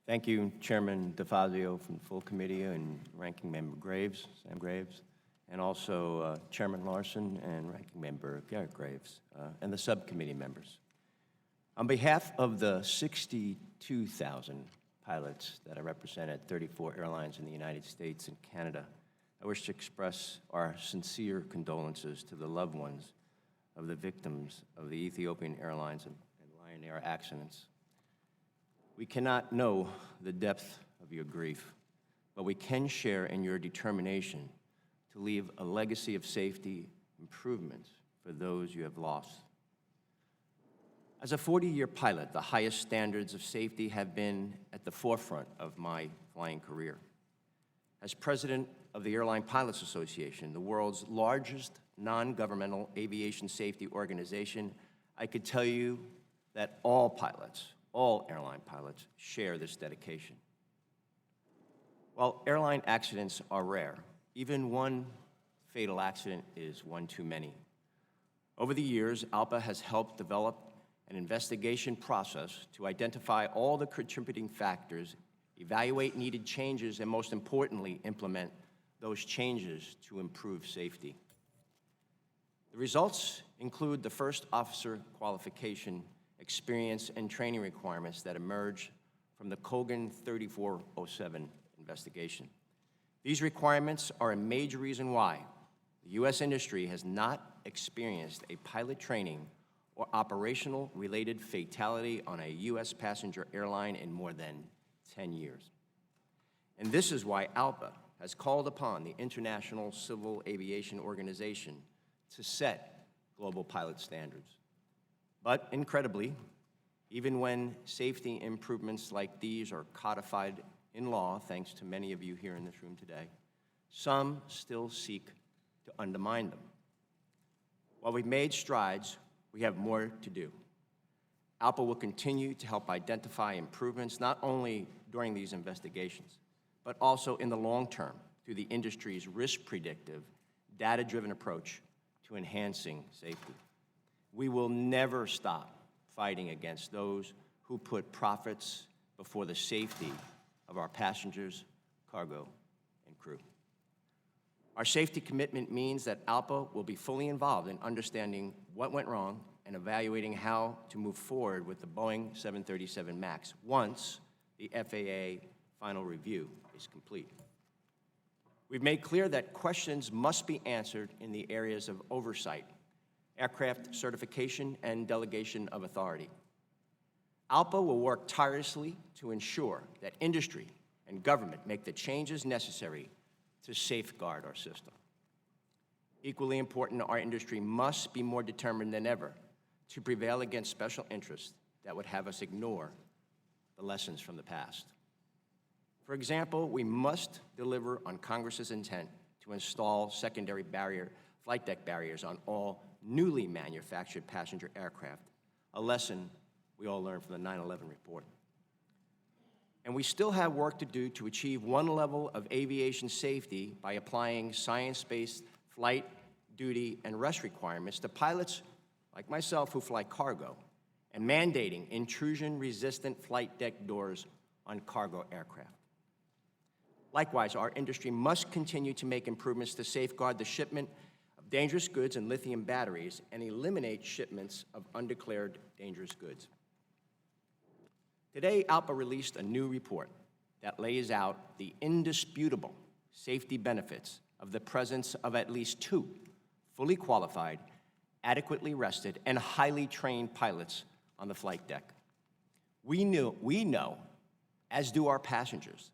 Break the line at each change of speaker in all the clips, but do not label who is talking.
Thank you, Chairman DeFazio from the full committee and Ranking Member Graves, Sam Graves, and also Chairman Larson and Ranking Member Garrett Graves, and the subcommittee members. On behalf of the 62,000 pilots that I represent at 34 airlines in the United States and Canada, I wish to express our sincere condolences to the loved ones of the victims of the Ethiopian Airlines and Lion Air accidents. We cannot know the depth of your grief, but we can share in your determination to leave a legacy of safety improvements for those you have lost. As a 40-year pilot, the highest standards of safety have been at the forefront of my flying career. As president of the Airline Pilots Association, the world's largest non-governmental aviation safety organization, I could tell you that all pilots, all airline pilots, share this dedication. While airline accidents are rare, even one fatal accident is one too many. Over the years, ALPA has helped develop an investigation process to identify all the contributing factors, evaluate needed changes, and most importantly, implement those changes to improve safety. The results include the first officer qualification, experience, and training requirements that emerged from the Kogan 3407 investigation. These requirements are a major reason why the U.S. industry has not experienced a pilot training or operational-related fatality on a U.S. passenger airline in more than 10 years. And this is why ALPA has called upon the International Civil Aviation Organization to set global pilot standards. But incredibly, even when safety improvements like these are codified in law, thanks to many of you here in this room today, some still seek to undermine them. While we've made strides, we have more to do. ALPA will continue to help identify improvements not only during these investigations, but also in the long term through the industry's risk-predictive, data-driven approach to enhancing safety. We will never stop fighting against those who put profits before the safety of our passengers, cargo, and crew. Our safety commitment means that ALPA will be fully involved in understanding what went wrong and evaluating how to move forward with the Boeing 737 MAX once the FAA final review is complete. We've made clear that questions must be answered in the areas of oversight, aircraft certification, and delegation of authority. ALPA will work tirelessly to ensure that industry and government make the changes necessary to safeguard our system. Equally important, our industry must be more determined than ever to prevail against special interests that would have us ignore the lessons from the past. For example, we must deliver on Congress's intent to install secondary flight deck barriers on all newly manufactured passenger aircraft, a lesson we all learned from the 9/11 report. And we still have work to do to achieve one level of aviation safety by applying science-based flight, duty, and rest requirements to pilots like myself who fly cargo, and mandating intrusion-resistant flight deck doors on cargo aircraft. Likewise, our industry must continue to make improvements to safeguard the shipment of dangerous goods and lithium batteries and eliminate shipments of undeclared dangerous goods. Today, ALPA released a new report that lays out the indisputable safety benefits of the presence of at least 2 fully qualified, adequately rested, and highly trained pilots on the flight deck. We know, as do our passengers,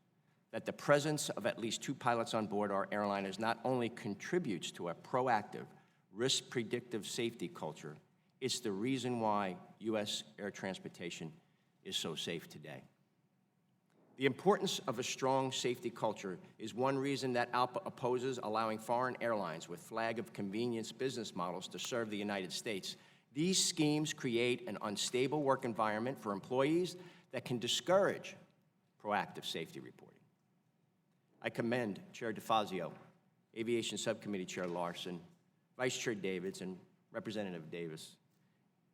that the presence of at least 2 pilots on board our airliners not only contributes to a proactive, risk-predictive safety culture, it's the reason why U.S. air transportation is so safe today. The importance of a strong safety culture is one reason that ALPA opposes allowing foreign airlines with flag of convenience business models to serve the United States. These schemes create an unstable work environment for employees that can discourage proactive safety reporting. I commend Chair DeFazio, Aviation Subcommittee Chair Larson, Vice Chair Davids, and Representative Davis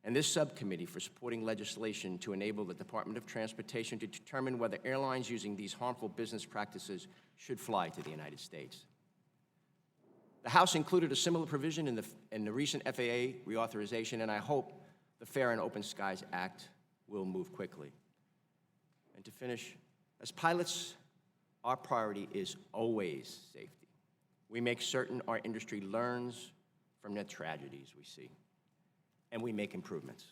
and this subcommittee for supporting legislation to enable the Department of Transportation to determine whether airlines using these harmful business practices should fly to the United States. The House included a similar provision in the recent FAA reauthorization, and I hope the Fair and Open Skies Act will move quickly. And to finish, as pilots, our priority is always safety. We make certain our industry learns from the tragedies we see, and we make improvements.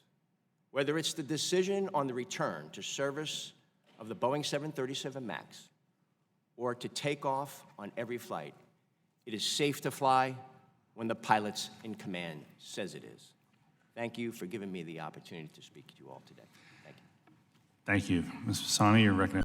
Whether it's the decision on the return to service of the Boeing 737 MAX or to take off on every flight, it is safe to fly when the pilot in command says it is. Thank you for giving me the opportunity to speak to you all today. Thank you.
Thank you. Ms. Fasani, you're recognized.